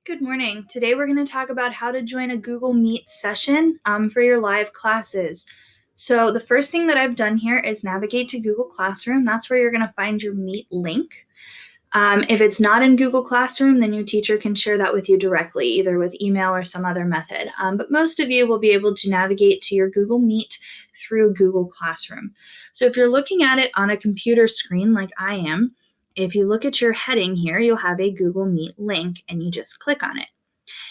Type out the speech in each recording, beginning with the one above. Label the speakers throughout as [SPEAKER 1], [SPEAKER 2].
[SPEAKER 1] Good morning. Today we're going to talk about how to join a Google Meet session for your live classes. So the first thing that I've done here is navigate to Google Classroom. That's where you're going to find your Meet link. If it's not in Google Classroom, then your teacher can share that with you directly, either with email or some other method. But most of you will be able to navigate to your Google Meet through Google Classroom. So if you're looking at it on a computer screen like I am, if you look at your heading here, you'll have a Google Meet link and you just click on it.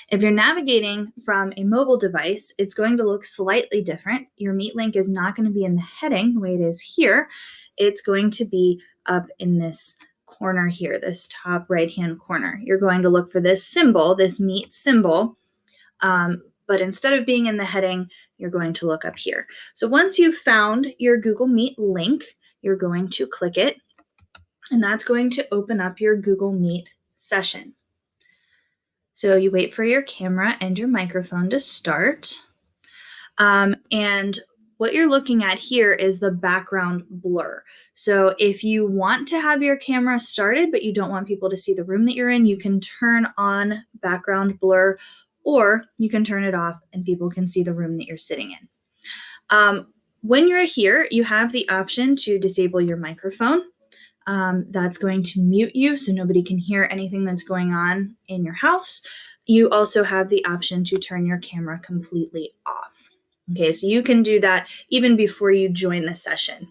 [SPEAKER 1] If you're navigating from a mobile device, it's going to look slightly different. Your Meet link is not going to be in the heading the way it is here. It's going to be up in this corner here, this top right-hand corner. You're going to look for this symbol, this Meet symbol, but instead of being in the heading, you're going to look up here. So once you've found your Google Meet link, you're going to click it, and that's going to open up your Google Meet session. So you wait for your camera and your microphone to start. And what you're looking at here is the background blur. So if you want to have your camera started, but you don't want people to see the room that you're in, you can turn on background blur, or you can turn it off and people can see the room that you're sitting in. When you're here, you have the option to disable your microphone. That's going to mute you so nobody can hear anything that's going on in your house. You also have the option to turn your camera completely off. Okay, so you can do that even before you join the session.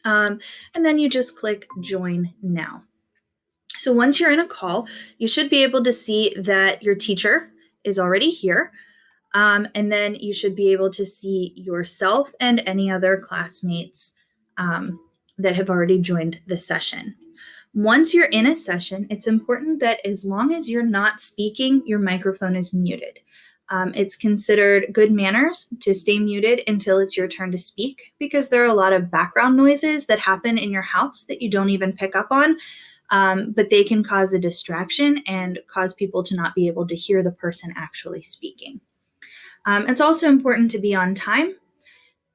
[SPEAKER 1] And then you just click Join Now. So once you're in a call, you should be able to see that your teacher is already here. And then you should be able to see yourself and any other classmates that have already joined the session. Once you're in a session, it's important that as long as you're not speaking, your microphone is muted. It's considered good manners to stay muted until it's your turn to speak, because there are a lot of background noises that happen in your house that you don't even pick up on, but they can cause a distraction and cause people to not be able to hear the person actually speaking. It's also important to be on time,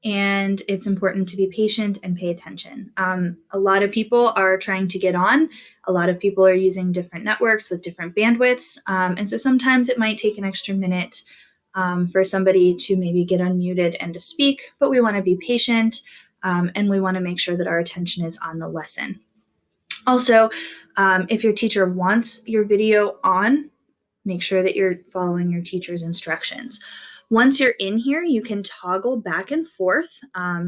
[SPEAKER 1] and it's important to be patient and pay attention. A lot of people are trying to get on. A lot of people are using different networks with different bandwidths. And so sometimes it might take an extra minute for somebody to maybe get unmuted and to speak, but we want to be patient and we want to make sure that our attention is on the lesson. Also, if your teacher wants your video on, make sure that you're following your teacher's instructions. Once you're in here, you can toggle back and forth.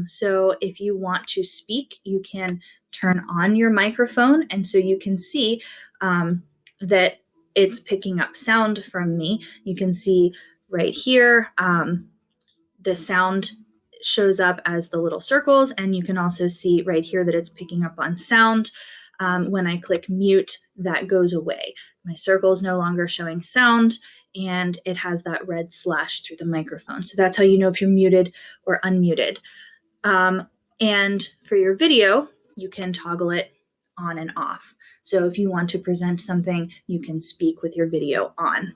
[SPEAKER 1] So if you want to speak, you can turn on your microphone, and so you can see that it's picking up sound from me. You can see right here, the sound shows up as the little circles, and you can also see right here that it's picking up on sound. When I click mute, that goes away. My circle is no longer showing sound, and it has that red slash through the microphone. So that's how you know if you're muted or unmuted. And for your video, you can toggle it on and off. So if you want to present something, you can speak with your video on.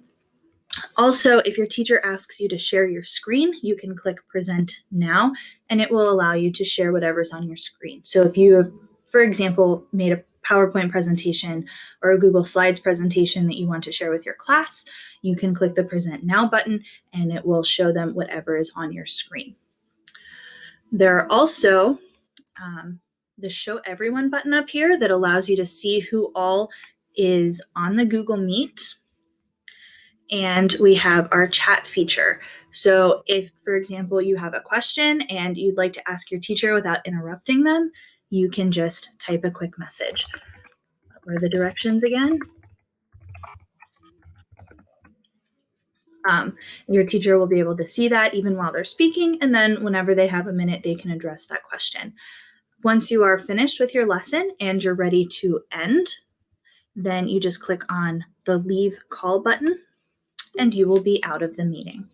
[SPEAKER 1] Also, if your teacher asks you to share your screen, you can click Present Now, and it will allow you to share whatever's on your screen. So if you have, for example, made a PowerPoint presentation or a Google Slides presentation that you want to share with your class, you can click the Present Now button and it will show them whatever is on your screen. There are also the Show Everyone button up here that allows you to see who all is on the Google Meet. And we have our chat feature. So if, for example, you have a question and you'd like to ask your teacher without interrupting them, you can just type a quick message. What were the directions again? Your teacher will be able to see that even while they're speaking, and then whenever they have a minute, they can address that question. Once you are finished with your lesson and you're ready to end, then you just click on the Leave Call button, and you will be out of the meeting.